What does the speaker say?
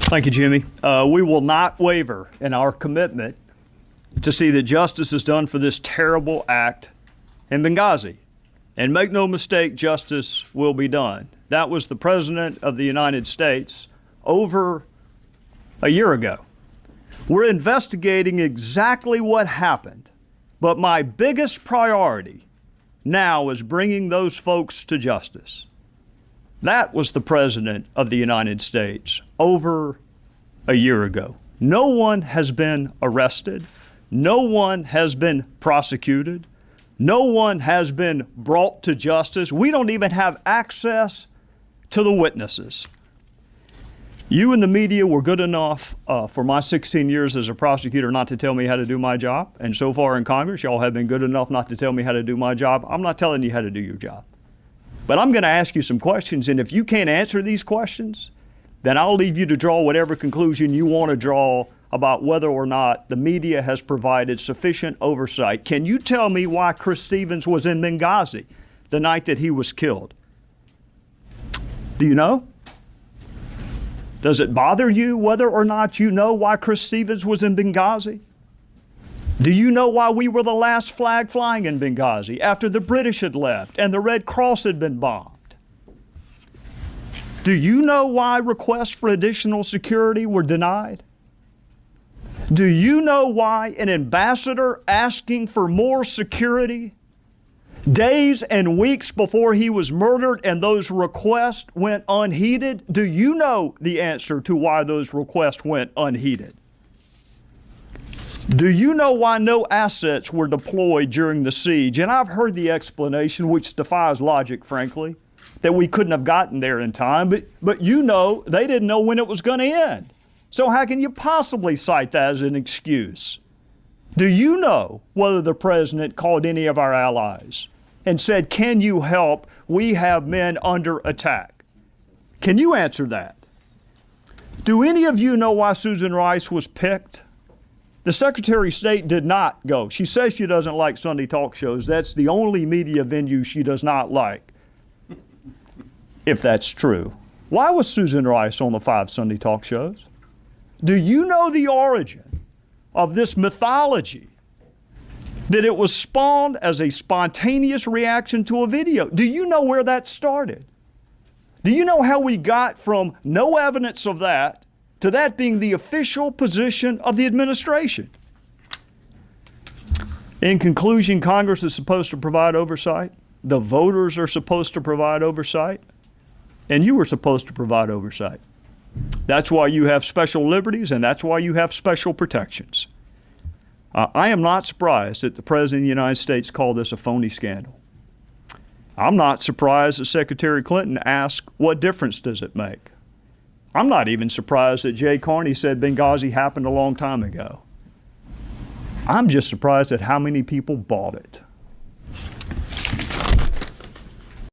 Thank you, Jimmy. We will not waver in our commitment to see that justice is done for this terrible act in Benghazi. And make no mistake, justice will be done. That was the President of the United States over a year ago. We're investigating exactly what happened, but my biggest priority now is bringing those folks to justice. That was the President of the United States over a year ago. No one has been arrested. No one has been prosecuted. No one has been brought to justice. We don't even have access to the witnesses. You and the media were good enough for my 16 years as a prosecutor not to tell me how to do my job. And so far in Congress, y'all have been good enough not to tell me how to do my job. I'm not telling you how to do your job. But I'm going to ask you some questions, and if you can't answer these questions, then I'll leave you to draw whatever conclusion you want to draw about whether or not the media has provided sufficient oversight. Can you tell me why Chris Stevens was in Benghazi the night that he was killed? Do you know? Does it bother you whether or not you know why Chris Stevens was in Benghazi? Do you know why we were the last flag flying in Benghazi after the British had left and the Red Cross had been bombed? Do you know why requests for additional security were denied? Do you know why an ambassador asking for more security days and weeks before he was murdered and those requests went unheeded? Do you know the answer to why those requests went unheeded? Do you know why no assets were deployed during the siege? And I've heard the explanation, which defies logic, frankly, that we couldn't have gotten there in time, but you know they didn't know when it was going to end. So how can you possibly cite that as an excuse? Do you know whether the president called any of our allies and said, can you help? We have men under attack. Can you answer that? Do any of you know why Susan Rice was picked? The Secretary of State did not go. She says she doesn't like Sunday talk shows. That's the only media venue she does not like, if that's true. Why was Susan Rice on the 5 Sunday talk shows? Do you know the origin of this mythology that it was spawned as a spontaneous reaction to a video? Do you know where that started? Do you know how we got from no evidence of that to that being the official position of the administration? In conclusion, Congress is supposed to provide oversight. The voters are supposed to provide oversight. And you were supposed to provide oversight. That's why you have special liberties, and that's why you have special protections. I am not surprised that the President of the United States called this a phony scandal. I'm not surprised that Secretary Clinton asked, what difference does it make? I'm not even surprised that Jay Carney said Benghazi happened a long time ago. I'm just surprised at how many people bought it.